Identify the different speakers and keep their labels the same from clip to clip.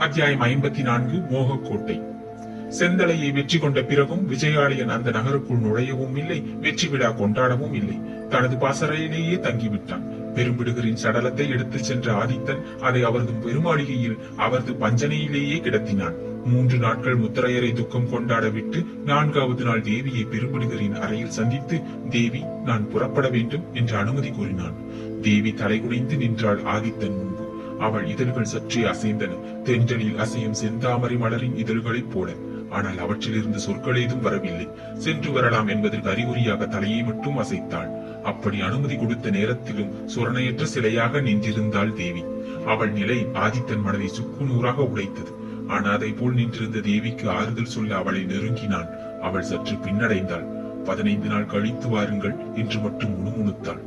Speaker 1: அத்தியாயம் 54 மோகக்கோட்டை. செந்தலையை வெற்றி கொண்ட பிறகும் விஜயாலயன் அந்த நகருக்குள் நுழையவும் இல்லை, வெற்றி விழா கொண்டாடவும் இல்லை. தனது பாசறையிலேயே தங்கிவிட்டான். பெரும்பிடுகரின் சடலத்தை எடுத்துச் சென்ற ஆதித்தன் அதை அவரது பெருமாளிகையில் அவரது பஞ்சனையிலேயே கிடத்தினான். 3 நாட்கள் முத்தரையரை துக்கம் கொண்டாட விட்டு 4வது நாள் தேவியை பெரும்பிடுகரின் அறையில் சந்தித்து, தேவி, நான் புறப்பட வேண்டும் என்று அனுமதி கூறினான். தேவி தலைகுனிந்து நின்றாள் ஆதித்தன் முன்பு. அவள் இதழ்கள் சற்றே அசைந்தன, தென்றலில் அசையும் செந்தாமரை மலரின் இதழ்களைப் போல. ஆனால் அவற்றிலிருந்து சொற்கள் ஏதும் வரவில்லை. சென்று வரலாம் என்பதற்கு அறிகுறியாக தலையை மட்டும் அசைத்தாள். அப்படி அனுமதி கொடுத்த நேரத்திலும் சுரணையற்ற சிலையாக நின்றிருந்தாள் தேவி. அவள் நிலை ஆதித்தன் மனதை சுக்குநூறாக உடைத்தது. அனாதை போல் நின்றிருந்த தேவிக்கு ஆறுதல் சொல்ல அவளை நெருங்கினான். அவள் சற்று பின்னடைந்தாள். 15 நாள் கழித்து வாருங்கள் என்று மட்டும் முணுமுணுத்தாள்.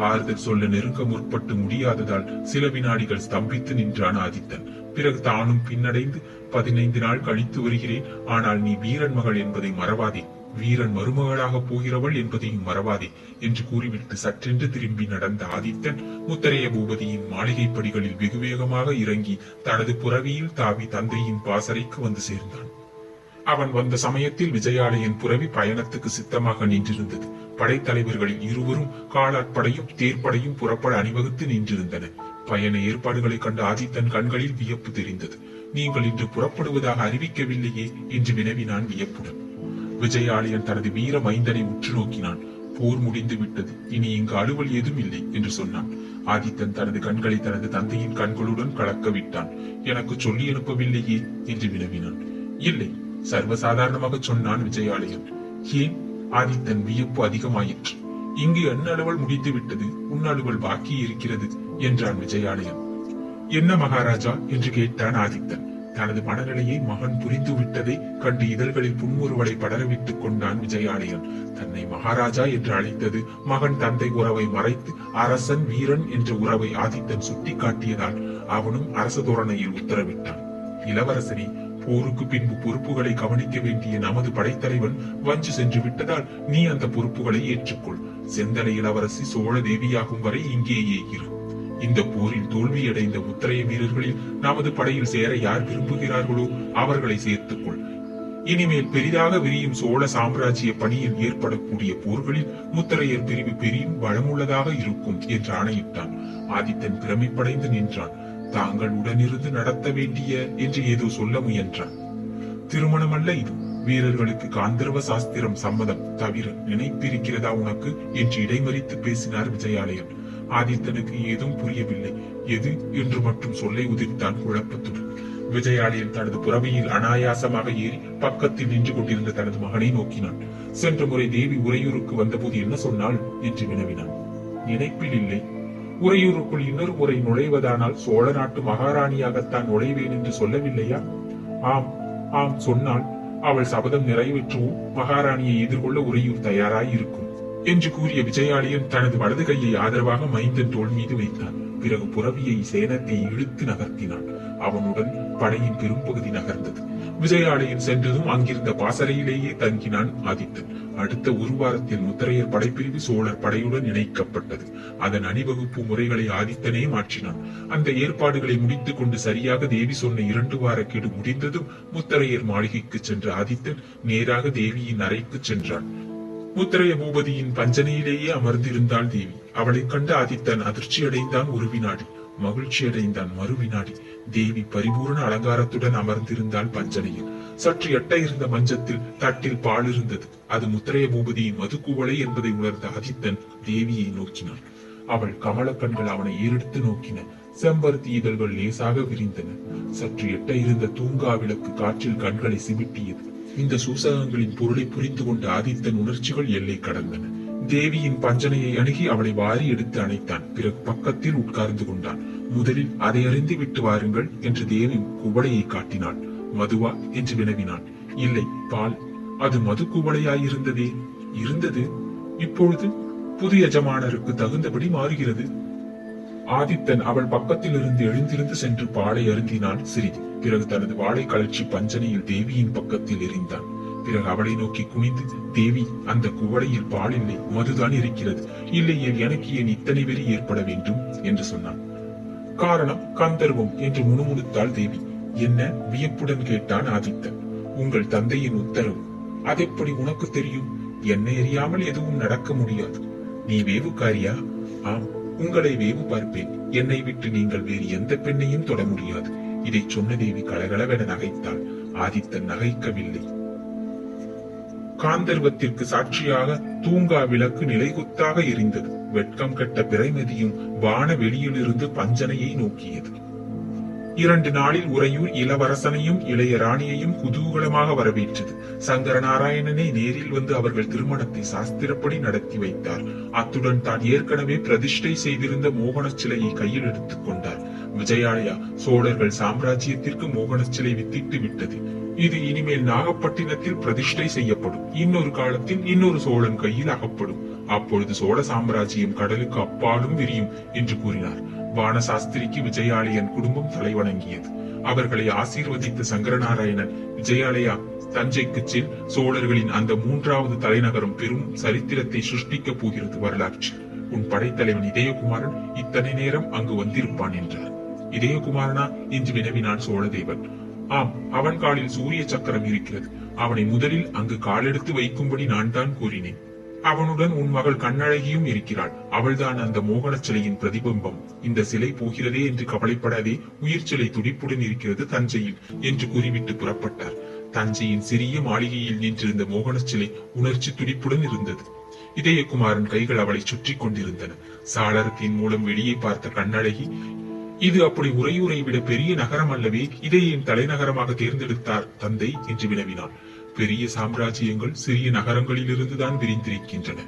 Speaker 1: ஆறுதல் சொல்ல நெருங்க முற்பட்டு முடியாததால் சில வினாடிகள் ஸ்தம்பித்து நின்றான் ஆதித்தன். பிறகு தானும் பின்னடைந்து, 15 நாள் கழித்து வருகிறேன், ஆனால் நீ வீரன் மகள் என்பதை மறவாதே, வீரன் மருமகளாக போகிறவள் என்பதையும் மறவாதே என்று கூறிவிட்டு சற்றென்று திரும்பி நடந்த ஆதித்தன் முத்தரைய பூபதியின் மாளிகை படிகளில் வெகு வேகமாக இறங்கி தனது புரவியில் தாவி தந்தையின் பாசறைக்கு வந்து சேர்ந்தான். அவன் வந்த சமயத்தில் விஜயாலயன் புரவி பயணத்துக்கு சித்தமாக நின்றிருந்தது. படைத்தலைவர்களில் இருவரும் காலாட்படையும் தேர்ப்படையும் புறப்பட அணிவகுத்து நின்றிருந்தன. பயண ஏற்பாடுகளை கண்ட ஆதித்தன் கண்களில் வியப்பு தெரிந்தது. நீங்கள் இன்று புறப்படுவதாக அறிவிக்கவில்லையே என்று வினவினான் வியப்புடன். விஜயாலயன் தனது வீர மைந்தனை உற்று நோக்கினான். போர் முடிந்து விட்டது, இனி இங்கு அலுவல் ஏதும் இல்லை என்று சொன்னான். ஆதித்தன் தனது கண்களை தனது தந்தையின் கண்களுடன் கலக்க விட்டான். எனக்கு சொல்லி அனுப்பவில்லையே என்று வினவினான். இல்லை, சர்வசாதாரணமாக சொன்னான் விஜயாலயன். ஏன்? ஆதித்தன் வியப்பு அதிகமாயிற்று. இங்கு என்ன அலுவல் முடித்து விட்டது, உன் அலுவல் பாக்கி இருக்கிறது என்றான் விஜயாலயன். என்ன மகாராஜா என்று கேட்டான் ஆதித்தன். தனது மனநிலையை மகன் புரிந்து விட்டதை கண்டு இதழ்களில் புன்முறுவலை படரவிட்டுக் கொண்டான் விஜயாலயன். தன்னை மகாராஜா என்று அழைத்தது மகன் தந்தை உறவை மறைத்து அரசன் வீரன் என்ற உறவை ஆதித்தன் சுட்டி காட்டியதால் அவனும் அரச தோரணையில் உத்தரவிட்டான். இளவரசனே, போருக்கு பின்பு பொறுப்புகளை கவனிக்க வேண்டிய நமது படைத்தலைவன் வஞ்சு சென்று விட்டதால் நீ அந்த பொறுப்புகளை ஏற்றுக்கொள். செந்தலை இளவரசி சோழ தேவியாகும் வரை இங்கேயே இரு. இந்த போரில் தோல்வியடைந்த முத்தரைய வீரர்களில் நமது படையில் சேர யார் விரும்புகிறார்களோ அவர்களை சேர்த்துக்கொள். இனிமேல் பெரிதாக விரியும் சோழ சாம்ராஜ்ய பணியில் ஏற்படக்கூடிய போர்களில் முத்தரையர் பிரிவு பெரியும் பலமுள்ளதாக இருக்கும் என்று ஆணையிட்டான். ஆதித்தன் பிரமிப்படைந்து நின்றான். தாங்கள் உடனிருந்து நடத்த வேண்டிய என்று ஏதோ சொல்ல முயன்றான். திருமணம் அல்ல இது, வீரர்களுக்கு காந்தர்வ சாஸ்திரம் சம்மதம் தவிர நினைப்பிருக்கிறதா உனக்கு என்று இடைமறித்து பேசினார் விஜயாலயன். ஆதித்தனுக்கு ஏதும் புரியவில்லை. எது என்று மட்டும் சொல்லை உதிர்த்தான் குழப்பத்துடன். விஜயாலயன் தனது புறவியில் அனாயாசமாக ஏறி பக்கத்தில் நின்று கொண்டிருந்த தனது மகனை நோக்கினான். சென்ற முறை தேவி உறையூருக்கு வந்தபோது என்ன சொன்னாள் என்று வினவினான். நினைப்பில் இல்லை. உறையூருக்குள் இன்னொரு முறை நுழைவதானால் சோழ நாட்டு மகாராணியாகத்தான் நுழைவேன் என்று சொல்லவில்லையா? ஆம் ஆம் சொன்னாள். அவள் சபதம் நிறைவேற்றவும் மகாராணியை எதிர்கொள்ள உறையூர் தயாராய் இருக்கும் என்று கூறிய விஜயாலயன் தனது வலது கையை ஆதரவாக மைந்தன் தோள் மீது வைத்தான். பிறகு புறவியை சேனத்தை இழுத்து நகர்த்தினான். அவனுடன் படையின் பெரும்பகுதி நகர்ந்தது. விஜயாலயன் சென்றதும் அங்கிருந்த பாசறையிலேயே தங்கினான் ஆதித்தன். அடுத்த ஒரு வாரத்தில் முத்தரையர் படைப்பிரிவு சோழர் படையுடன் இணைக்கப்பட்டது. அதன் அணிவகுப்பு முறைகளை ஆதித்தனே மாற்றினான். அந்த ஏற்பாடுகளை முடித்துக் கொண்டு சரியாக தேவி சொன்ன 2 வார கெடு முடிந்ததும் முத்தரையர் மாளிகைக்கு சென்ற ஆதித்தன் நேராக தேவியின் அறைக்கு சென்றான். முத்தரைய பூபதியின் பஞ்சனையிலேயே அமர்ந்திருந்தாள் தேவி. அவளை கண்டு ஆதித்தன் அதிர்ச்சியடைந்தான் ஒரு வினாடி, மகிழ்ச்சியடைந்தான் மறு வினாடி. தேவி பரிபூர்ண அலங்காரத்துடன் அமர்ந்திருந்தாள் பஞ்சனையில். சற்று எட்ட இருந்த மஞ்சத்தில் தட்டில் பால் இருந்தது. அது முத்தரைய பூபதியின் மதுக்குவளை என்பதை உணர்ந்த ஆதித்தன் தேவியை நோக்கினான். அவள் கமல கண்கள் அவனை ஏறெடுத்து நோக்கின. செம்பருத்தி இதழ்கள் லேசாக விரிந்தன. சற்று எட்ட இருந்த தூங்கா விளக்கு காற்றில் கண்களை சிமிட்டியது. இந்த சூசகங்களின் பொருளை புரிந்து கொண்ட ஆதித்தன் உணர்ச்சிகள் எல்லை கடந்தன. தேவியின் பஞ்சனையை அணுகி அவளை வாரி எடுத்து அணைத்தான். பிறகு பக்கத்தில் உட்கார்ந்து கொண்டான். முதலில் அதை அறிந்து விட்டு வாருங்கள் என்று தேவி குவளையை காட்டினாள். மதுவா என்று வினவினான். இல்லை, பால். அது மது குவளையாயிருந்ததே. இருந்தது. இப்பொழுது புது எஜமானருக்கு தகுந்தபடி மாறுகிறது. ஆதித்தன் அவள் பக்கத்தில் இருந்து எழுந்திருந்து சென்று பாலை அருந்தினான் சிறிது. பிறகு தனது வாளை கழற்றி பஞ்சனையில் தேவியின் பக்கத்தில் எறிந்தான். பிறகு அவளை நோக்கி குனிந்து, தேவி, அந்த குவளையில் பால் இல்லை, மதுதான் இருக்கிறது. இல்லையே எனக்கு ஏன் இத்தனை வெறி ஏற்பட வேண்டும் என்று சொன்னான். காரணம் கந்தர்வம் என்று முணுமுணுத்தாள் தேவி. என்ன வியப்புடன் கேட்டான் ஆதித்தன். உங்கள் தந்தையின் உத்தரவு. அதெப்படி உனக்கு தெரியும்? என்னை அறியாமல் எதுவும் நடக்க முடியாது. நீ வேவுக்காரியா? ஆம், உங்களை வேவு பார்ப்பேன். என்னை விட்டு நீங்கள் வேறு எந்த பெண்ணையும் தொட முடியாது. இதை சொன்ன தேவி கலகலவென நகைத்தாள். ஆதித்தன் நகைக்கவில்லை. காந்தர்வத்திற்கு சாட்சியாக தூங்கா விளக்கு நிலைகுத்தாக எரிந்தது. வெட்கம் கெட்ட பிறைமதியும் வான வெளியிலிருந்து பஞ்சனையை நோக்கியது. 2 நாளில் உறையூர் இளவரசனையும் இளைய ராணியையும் குதூகலமாக வரவேற்றது. சங்கரநாராயணனே நேரில் வந்து அவர்கள் திருமணத்தை சாஸ்திரப்படி நடத்தி வைத்தார். அத்துடன் தான் ஏற்கனவே பிரதிஷ்டை செய்திருந்த மோகன சிலையை கையில் எடுத்துக் கொண்டார். விஜயாலயா சோழர்கள் சாம்ராஜ்யத்திற்கு மோகன சிலை வித்திட்டு விட்டது. இது இனிமேல் நாகப்பட்டினத்தில் பிரதிஷ்டை செய்யப்படும். இன்னொரு காலத்தில் இன்னொரு சோழன் கையில் அகப்படும். அப்பொழுது சோழ சாம்ராஜ்யம் கடலுக்கு அப்பாலும் விரியும் என்று கூறினார். வானசாஸ்திரிக்கு விஜயாலயன் குடும்பம் தலைவணங்கியது. அவர்களை ஆசீர்வதித்த சங்கரநாராயணன், விஜயாலயா, தஞ்சைக்கு செல். சோழர்களின் அந்த 3வது தலைநகரம் பெரும் சரித்திரத்தை சிருஷ்டிக்கப் போகிறது வரலாற்று. உன் படைத்தலைவன் இதயகுமாரன் இத்தனை நேரம் அங்கு வந்திருப்பான் என்றார். இதயகுமாரனா என்று வினவினான் சோழதேவன். ஆம், அவன் காலில் சூரிய சக்கரம் இருக்கிறது. அவனை முதலில் அங்கு காலெடுத்து வைக்கும்படி நான் தான் கூறினேன். அவனுடன் உன் மகள் கண்ணழகியும் இருக்கிறாள். அவள்தான் அந்த மோகன சிலையின் பிரதிபிம்பம். இந்த சிலை போகிறதே என்று கவலைப்படாதே, உயிர் சிலை துடிப்புடன் இருக்கிறது தஞ்சையில் என்று கூறிவிட்டு புறப்பட்டார். தஞ்சையின் சிறிய மாளிகையில் நின்றிருந்த மோகன சிலை உணர்ச்சி துடிப்புடன் இருந்தது. இதயகுமாரன் கைகள் அவளை சுற்றி கொண்டிருந்தன. சாளரத்தின் மூலம் வெளியே பார்த்த கண்ணழகி, இது அப்படி உறையூரை விட பெரிய நகரம் அல்லவே, இதை என் தலைநகரமாக தேர்ந்தெடுத்தார் தந்தை என்று வினவினாள். பெரிய சாம்ராஜ்யங்கள் சிறிய நகரங்களில் இருந்துதான் விரிந்திருக்கின்றன.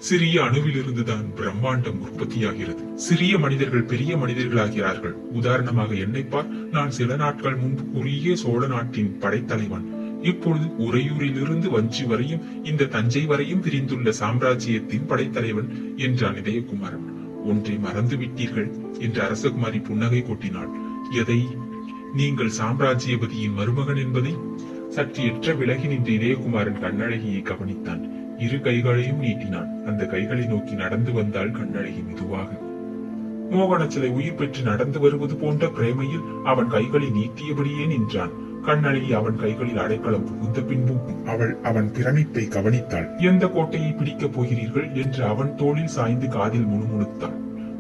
Speaker 1: சிறிய அணுவிலிருந்துதான் பிரம்மாண்டம் உற்பத்தியாகிறது. சிறிய மனிதர்கள் பெரிய மனிதர்களாகிறார்கள். உதாரணமாக என்னை பார். நான் சில நாட்கள் முன்பு குறுகிய சோழ நாட்டின் படைத்தலைவன். இப்பொழுது உறையூரிலிருந்து வஞ்சி வரையும் இந்த தஞ்சை வரையும் விரிந்துள்ள சாம்ராஜ்யத்தின் படைத்தலைவன் என்றான் இதயகுமாரன். ஒன்றை மறந்து விட்டீர்கள் என்று அரசகுமாரி புன்னகை கொட்டினாள். எதை? நீங்கள் சாம்ராஜ்யபதியின் மருமகன் என்பதை. சற்று எற்ற விலகி நின்ற இதயகுமாரன் கண்ணழகியை கவனித்தான். 2 கைகளையும் நீட்டினான். அந்த கைகளை நோக்கி நடந்து வந்தாள் கண்ணழகி மெதுவாக. மோகன சிலை உயிர் பெற்று நடந்து வருவது போன்ற பிரேமையில் அவன் கைகளை நீட்டியபடியே நின்றான். கண்ணழகி அவன் கைகளில் அடைக்கலம் புகுந்த பின்பும் அவன் பிரமிப்பை கவனித்தாள். எந்த கோட்டையை பிடிக்கப் போகிறீர்கள் என்று அவன் தோளில் சாய்ந்து காதில் முணுமுணுத்தாள்.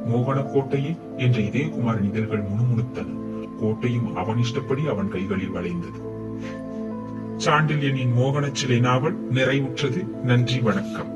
Speaker 1: மோகன கோட்டையை என்ற இதயகுமாரன் இதழ்கள் முணுமுணுத்தன. கோட்டையும் அவன் இஷ்டப்படி அவன் கைகளில் வளைந்தது. சாண்டில்யனின் மோகன சிலை நாவல் நிறைவுற்றது. நன்றி, வணக்கம்.